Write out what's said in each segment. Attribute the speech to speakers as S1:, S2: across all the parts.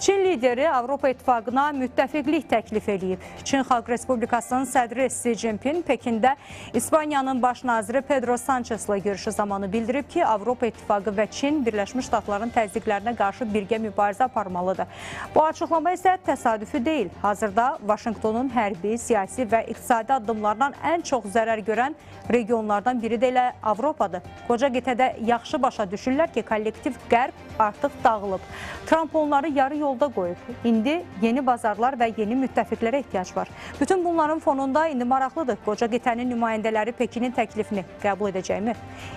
S1: Çin lideri Avropa İttifaqına müttəfiqlik təklif edib. Çin Xalq Respublikasının sədri Xi Jinping Pekində İspaniyanın baş naziri Pedro Sanchez'la görüşü zamanı bildirib ki, Avropa İttifaqı və Çin Birləşmiş Ştatların təzyiqlərinə qarşı birgə mübarizə aparmalıdır. Bu açıqlama isə təsadüfi deyil. Hazırda Vaşinqtonun hərbi, siyasi və iqtisadi addımlardan ən çox zərər görən regionlardan biri də elə Avropadır. Qoca qitədə yaxşı başa düşürlər ki, kollektiv qərb artıq dağılıb. Trump onları yarı yolda qoyub. İndi yeni bazarlar və yeni müttəfiqlərə ehtiyac var. Bütün bunların fonunda indi maraqlıdır. Qoca qitənin nümayəndələri Pekinin təklifini qəbul edəcəkmi?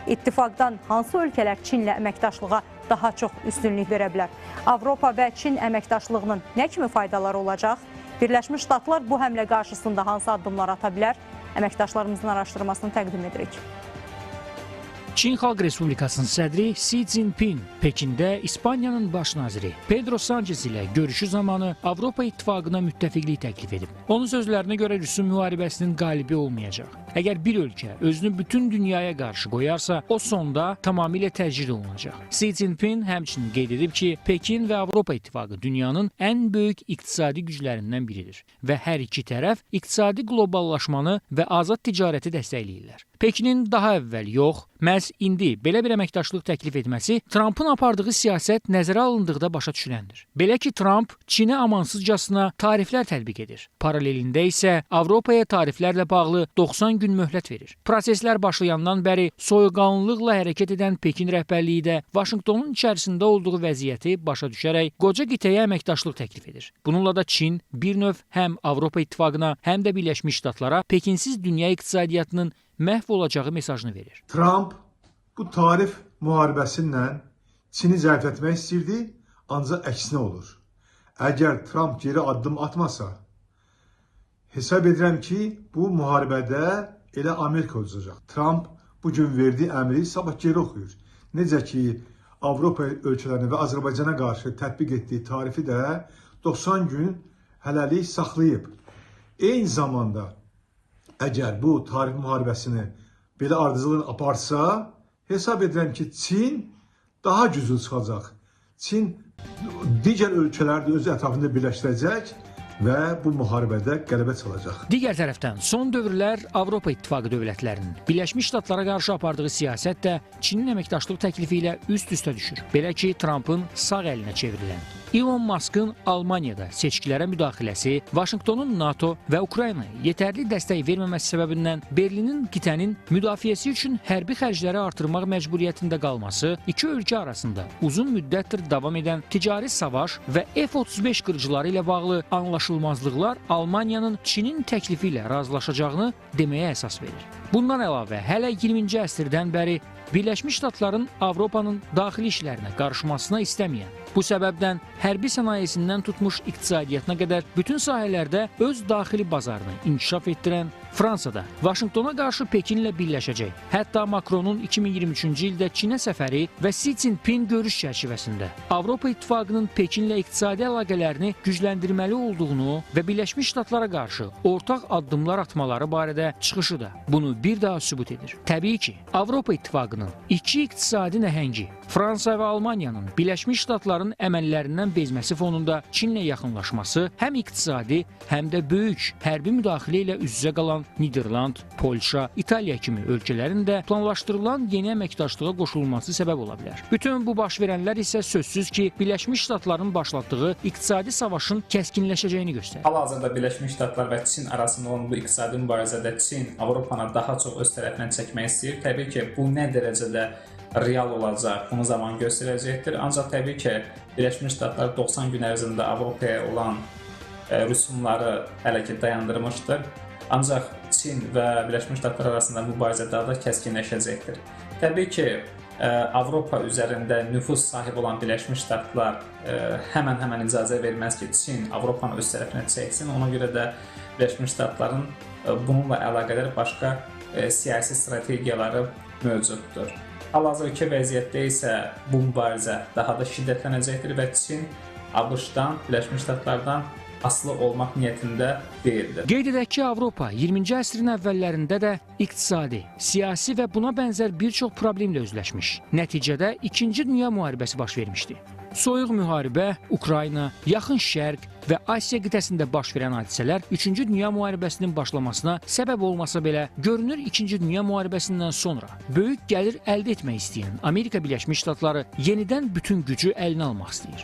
S1: İttifaqdan hansı ölkələr Çinlə əməkdaşlığa daha çox üstünlük verə bilər? Avropa və Çin əməkdaşlığının nə kimi faydaları olacaq? Birləşmiş Ştatlar bu həmlə qarşısında hansı addımlar ata bilər? Əməkdaşlarımızın araşdırmasını təqdim edirik.
S2: Çin Xalq Respublikasının sədri Xi Jinping Pekində İspaniyanın baş naziri Pedro Sanchez ilə görüşü zamanı Avropa İttifaqına müttəfiqlik təklif edib. Onun sözlərinə görə Rusun müharibəsinin qalibi olmayacaq. Əgər bir ölkə özünü bütün dünyaya qarşı qoyarsa, o sonda tamamilə təcrid olunacaq. Xi Jinping həmçinin qeyd edib ki, Pekin və Avropa İttifaqı dünyanın ən böyük iqtisadi güclərindən biridir və hər iki tərəf iqtisadi qloballaşmanı və azad ticarəti dəstəkləyirlər. Pekinin daha əvvəl yox, məhz indi belə bir əməkdaşlıq təklif etməsi Trumpın apardığı siyasət nəzərə alındıqda başa düşüləndir. Belə ki, Trump Çinə amansızcasına tariflər tətbiq edir. Paralelində isə Avropaya tariflərlə bağlı 90 gün möhlət verir. Proseslər başlayandan bəri soyuqqanlılıqla hərəkət edən Pekin rəhbərliyi də Vaşinqtonun içərisində olduğu vəziyyəti başa düşərək qoca qitəyə əməkdaşlıq təklif edir. Bununla da Çin bir növ həm Avropa İttifaqına, həm də Birləşmiş Ştatlara Pekinsiz dünya iqtisadiyyatının məhv olacağı mesajını verir.
S3: Trump bu tarif müharibəsi ilə Çini zəiflətmək istəyirdi, ancaq əksinə olur. Əgər Trump geri addım atmasa, hesab edirəm ki, bu müharibədə elə Amerika olacaq. Trump bugün verdiyi əmri sabah geri oxuyur. Necə ki, Avropa ölkələrinə və Azərbaycana qarşı tətbiq etdiyi tarifi də 90 gün hələlik saxlayıb. Eyni zamanda əgər bu tarif müharibəsini belə ardıcılığını aparsa, hesab edirəm ki, Çin daha güclü çıxacaq. Çin digər ölkələri öz ətrafında birləşdirəcək və bu müharibədə qələbə çalacaq.
S2: Digər tərəfdən, son dövrlər Avropa İttifaqı dövlətlərinin Birləşmiş Ştatlara qarşı apardığı siyasət də Çinin əməkdaşlıq təklifi ilə üst-üstə düşür. Belə ki, Trumpın sağ əlinə çevrilən Elon Musk'ın Almaniyada seçkilərə müdaxiləsi, Vaşinqtonun NATO və Ukraynaya yetərli dəstək verməməsi səbəbindən Berlinin qitənin müdafiəsi üçün hərbi xərcləri artırmaq məcburiyyətində qalması, iki ölkə arasında uzun müddətdir davam edən ticari savaş və F-35 qırıcıları ilə bağlı anlaşılmazlıqlar Almaniyanın Çinin təklifi ilə razılaşacağını deməyə əsas verir. Bundan əlavə, hələ 20-ci əsrdən bəri Birləşmiş Ştatların Avropanın daxili işlərinə qarışmasına istəməyən, bu səbəbdən hərbi sənayesindən tutmuş iqtisadiyyatına qədər bütün sahələrdə öz daxili bazarını inkişaf etdirən Fransada Vaşinqtona qarşı Pekinlə birləşəcək. Hətta Macronun 2023-cü ildə Çinə səfəri və Xi Jinping görüş çərçivəsində Avropa İttifaqının Pekinlə iqtisadi əlaqələrini gücləndirməli olduğunu və Birləşmiş Ştatlara qarşı ortaq addımlar atmaları barədə çıxışı da bunu bir daha sübut edir. Təbii ki, Avropa İttifaqının iki iqtisadi nəhəngi Fransa və Almaniyanın Birləşmiş Ştatların əməllərindən bezməsi fonunda Çinlə yaxınlaşması həm iqtisadi, həm də böyük hərbi müdaxilə ilə üz-üzə qalan Niderland, Polşa, İtaliya kimi ölkələrin də planlaşdırılan yeni əməkdaşlığa qoşulması səbəb ola bilər. Bütün bu baş verənlər isə sözsüz ki, Birləşmiş Ştatların başlatdığı iqtisadi savaşın kəskinləşəcəyini göstərir.
S4: Hal-hazırda Birləşmiş Ştatlar və Çin arasında olan bu iqtisadi mübarizədə Çin Avropanı daha çox öz tərəfindən çəkmək istəyir. Təbii ki, bu nə dərəcədə real olacaq, bunu zaman göstərəcəkdir. Ancaq təbii ki, Birləşmiş Ştatlar 90 gün ərzində Avropaya olan rüsumları hələ ki dayandırmışdır. Ancaq Çin və Birləşmiş Ştatlar arasında mübarizə daha da kəskinləşəcəkdir. Təbii ki, Avropa üzərində nüfuz sahibi olan Birləşmiş Ştatlar həmən icazə verməz ki, Çin Avropanı öz tərəfinə çəksin. Ona görə də Birləşmiş Ştatların bununla əlaqədar başqa siyasi strategiyaları mövcuddur. Hal-hazırki vəziyyətdə isə bu mübarizə daha da şiddətlənəcəkdir və Çin ABŞ-dan, Birləşmiş Ştatlardan asılı olmaq niyyətində deyildir.
S2: Qeyd edək ki, Avropa 20-ci əsrin əvvəllərində də iqtisadi, siyasi və buna bənzər bir çox problemlə üzləşmiş. Nəticədə 2-ci Dünya müharibəsi baş vermişdi. Soyuq müharibə, Ukrayna, Yaxın Şərq və Asiya qitəsində baş verən hadisələr 3-cü Dünya müharibəsinin başlamasına səbəb olmasa belə, görünür 2-ci Dünya müharibəsindən sonra böyük gəlir əldə etmək istəyən Amerika Birləşmiş Ştatları yenidən bütün gücü əlinə almaq istəyir.